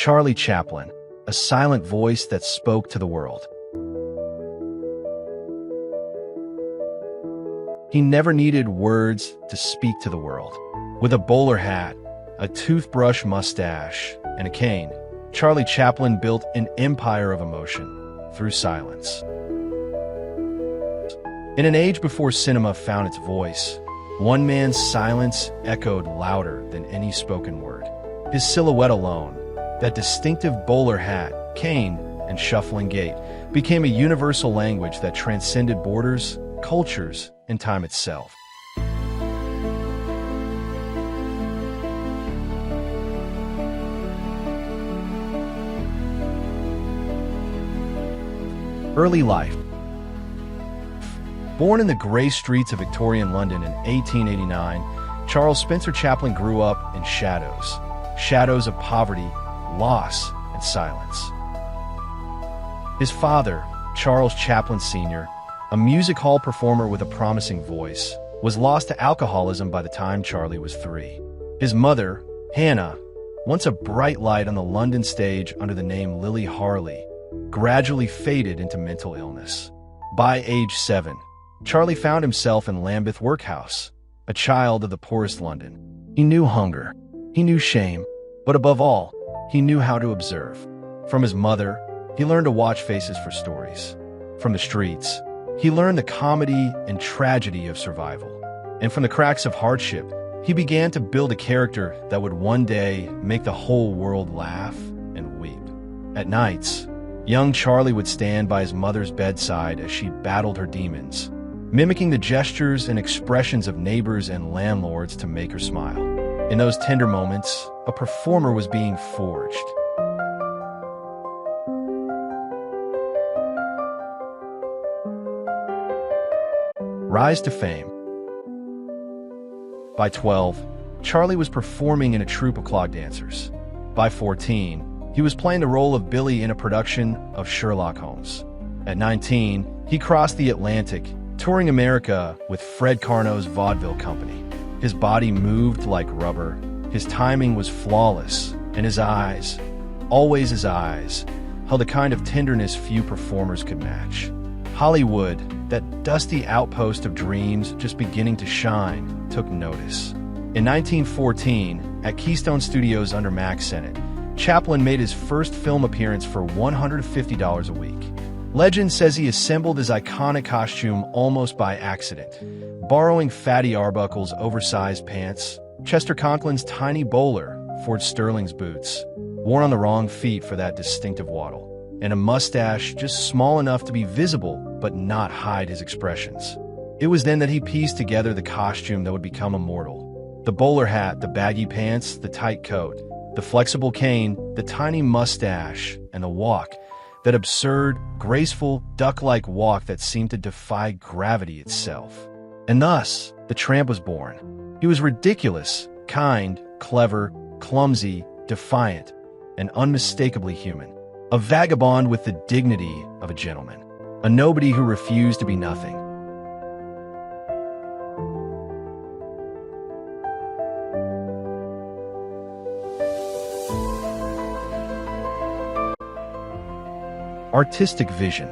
Charlie Chaplin, a silent voice that spoke to the world. He never needed words to speak to the world. With a bowler hat, a toothbrush mustache, and a cane, Charlie Chaplin built an empire of emotion through silence. In an age before cinema found its voice, one man's silence echoed louder than any spoken word. His silhouette alone, that distinctive bowler hat, cane, and shuffling gait, became a universal language that transcended borders, cultures, and time itself. Early life. Born in the grey streets of Victorian London in 1889, Charles Spencer Chaplin grew up in shadows of poverty, loss, and silence. His father, Charles Chaplin Sr., a music hall performer with a promising voice, was lost to alcoholism by the time Charlie was 3. His mother, Hannah, once a bright light on the London stage under the name Lily Harley, gradually faded into mental illness. By age 7, Charlie found himself in Lambeth Workhouse, a child of the poorest London. He knew hunger, he knew shame, but above all, he knew how to observe. From his mother, he learned to watch faces for stories. From the streets, he learned the comedy and tragedy of survival. And from the cracks of hardship, he began to build a character that would one day make the whole world laugh and weep. At nights, young Charlie would stand by his mother's bedside as she battled her demons, mimicking the gestures and expressions of neighbors and landlords to make her smile. In those tender moments, a performer was being forged. Rise to fame. By 12, Charlie was performing in a troupe of clog dancers. By 14, he was playing the role of Billy in a production of Sherlock Holmes. At 19, he crossed the Atlantic, touring America with Fred Carno's vaudeville company. His body moved like rubber, his timing was flawless, and his eyes, always his eyes, held a kind of tenderness few performers could match. Hollywood, that dusty outpost of dreams just beginning to shine, took notice. In 1914, at Keystone Studios under Mack Sennett, Chaplin made his first film appearance for $150 a week. Legend says he assembled his iconic costume almost by accident, borrowing Fatty Arbuckle's oversized pants, Chester Conklin's tiny bowler, Ford Sterling's boots, worn on the wrong feet for that distinctive waddle, and a mustache just small enough to be visible but not hide his expressions. It was then that he pieced together the costume that would become immortal. The bowler hat, the baggy pants, the tight coat, the flexible cane, the tiny mustache, and the walk, that absurd, graceful, duck-like walk that seemed to defy gravity itself. And thus, the tramp was born. He was ridiculous, kind, clever, clumsy, defiant, and unmistakably human. A vagabond with the dignity of a gentleman. A nobody who refused to be nothing. Artistic vision.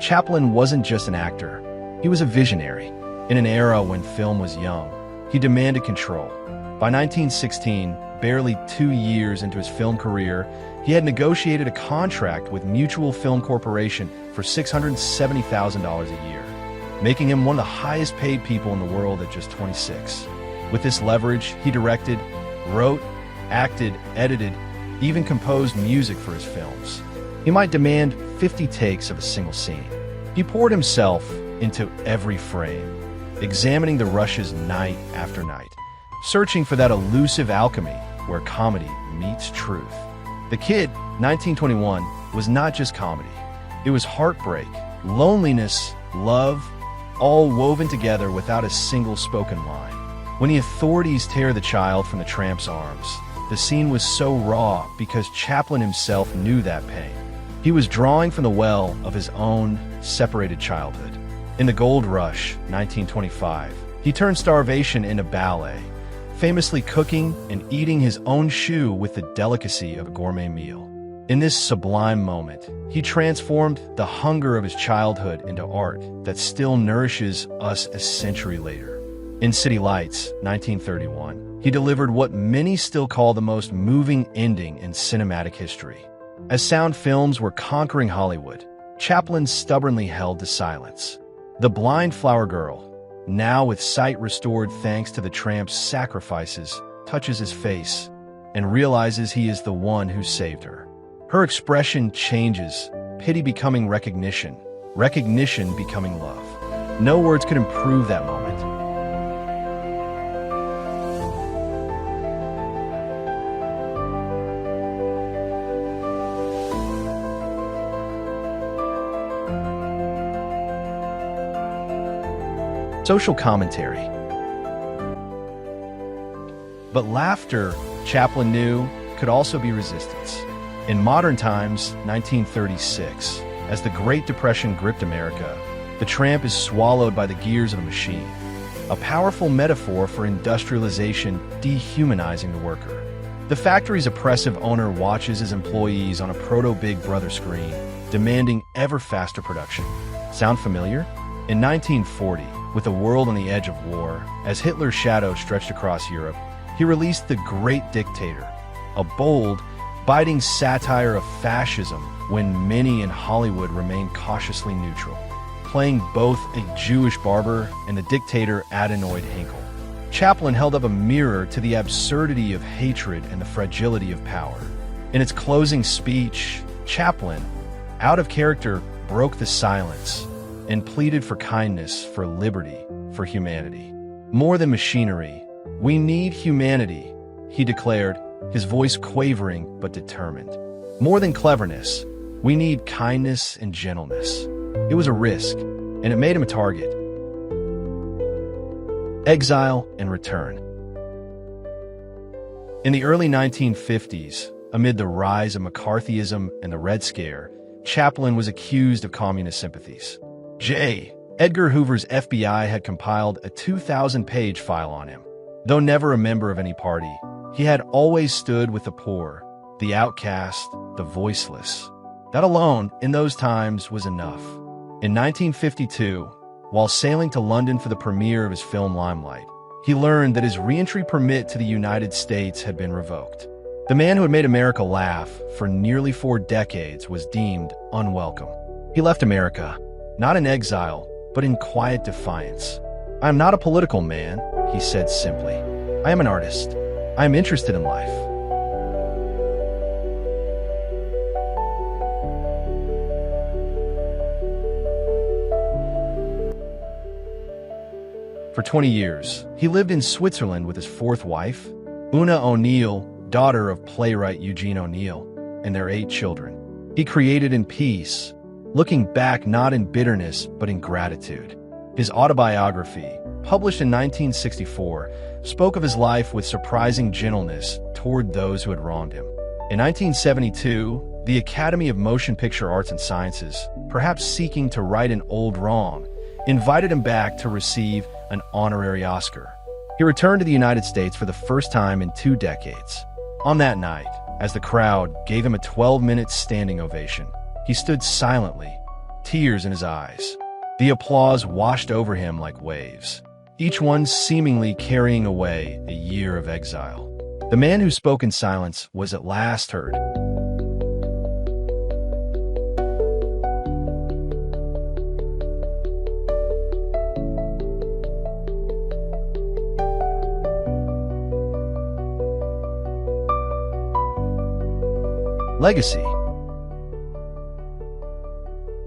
Chaplin wasn't just an actor, he was a visionary. In an era when film was young, he demanded control. By 1916, barely 2 years into his film career, he had negotiated a contract with Mutual Film Corporation for $670,000 a year, making him one of the highest paid people in the world at just 26. With this leverage, he directed, wrote, acted, edited, even composed music for his films. He might demand 50 takes of a single scene. He poured himself into every frame, examining the rushes night after night, searching for that elusive alchemy where comedy meets truth. The Kid, 1921, was not just comedy. It was heartbreak, loneliness, love, all woven together without a single spoken line. When the authorities tear the child from the tramp's arms, the scene was so raw because Chaplin himself knew that pain. He was drawing from the well of his own separated childhood. In The Gold Rush, 1925, he turned starvation into ballet, famously cooking and eating his own shoe with the delicacy of a gourmet meal. In this sublime moment, he transformed the hunger of his childhood into art that still nourishes us a century later. In City Lights, 1931, he delivered what many still call the most moving ending in cinematic history. As sound films were conquering Hollywood, Chaplin stubbornly held to silence. The blind flower girl, now with sight restored thanks to the tramp's sacrifices, touches his face and realizes he is the one who saved her. Her expression changes, pity becoming recognition, recognition becoming love. No words could improve that moment. Social commentary. But laughter, Chaplin knew, could also be resistance. In modern times, 1936, as the Great Depression gripped America, the tramp is swallowed by the gears of the machine, a powerful metaphor for industrialization dehumanizing the worker. The factory's oppressive owner watches his employees on a proto-Big Brother screen, demanding ever faster production. Sound familiar? In 1940, with the world on the edge of war, as Hitler's shadow stretched across Europe, he released The Great Dictator, a bold, biting satire of fascism when many in Hollywood remained cautiously neutral, playing both a Jewish barber and the dictator Adenoid Henkel. Chaplin held up a mirror to the absurdity of hatred and the fragility of power. In its closing speech, Chaplin, out of character, broke the silence and pleaded for kindness, for liberty, for humanity. More than machinery, we need humanity, he declared, his voice quavering but determined. More than cleverness, we need kindness and gentleness. It was a risk, and it made him a target. Exile and return. In the early 1950s, amid the rise of McCarthyism and the Red Scare, Chaplin was accused of communist sympathies. J. Edgar Hoover's FBI had compiled a 2,000-page file on him. Though never a member of any party, he had always stood with the poor, the outcast, the voiceless. That alone, in those times, was enough. In 1952, while sailing to London for the premiere of his film Limelight, he learned that his re-entry permit to the United States had been revoked. The man who had made America laugh for nearly 4 decades was deemed unwelcome. He left America, not in exile, but in quiet defiance. "I am not a political man," he said simply. "I am an artist. I am interested in life." For 20 years, he lived in Switzerland with his 4th wife, Una O'Neill, daughter of playwright Eugene O'Neill, and their 8 children. He created in peace, looking back not in bitterness but in gratitude. His autobiography, published in 1964, spoke of his life with surprising gentleness toward those who had wronged him. In 1972, the Academy of Motion Picture Arts and Sciences, perhaps seeking to right an old wrong, invited him back to receive an honorary Oscar. He returned to the United States for the first time in 2 decades. On that night, as the crowd gave him a 12-minute standing ovation, he stood silently, tears in his eyes. The applause washed over him like waves, each one seemingly carrying away a year of exile. The man who spoke in silence was at last heard. Legacy.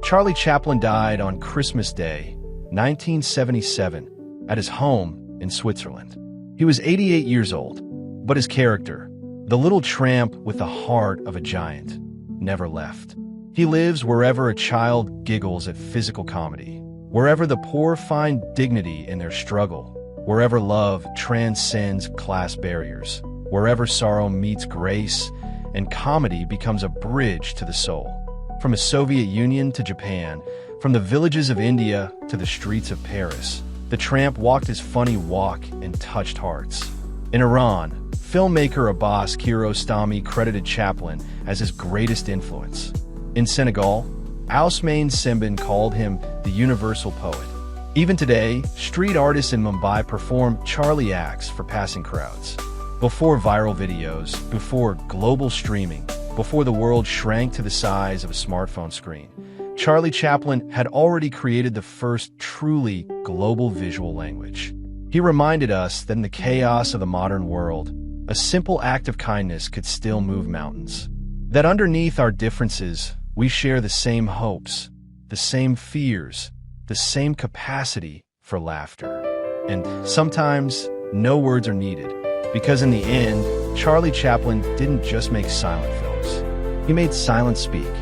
Charlie Chaplin died on Christmas Day, 1977, at his home in Switzerland. He was 88 years old, but his character, the little tramp with the heart of a giant, never left. He lives wherever a child giggles at physical comedy, wherever the poor find dignity in their struggle, wherever love transcends class barriers, wherever sorrow meets grace, and comedy becomes a bridge to the soul. From the Soviet Union to Japan, from the villages of India to the streets of Paris, the tramp walked his funny walk and touched hearts. In Iran, filmmaker Abbas Kiarostami credited Chaplin as his greatest influence. In Senegal, Ousmane Sembène called him the universal poet. Even today, street artists in Mumbai perform Charlie acts for passing crowds. Before viral videos, before global streaming, before the world shrank to the size of a smartphone screen, Charlie Chaplin had already created the first truly global visual language. He reminded us that in the chaos of the modern world, a simple act of kindness could still move mountains. That underneath our differences, we share the same hopes, the same fears, the same capacity for laughter. And sometimes, no words are needed, because in the end, Charlie Chaplin didn't just make silent films. He made silence speak.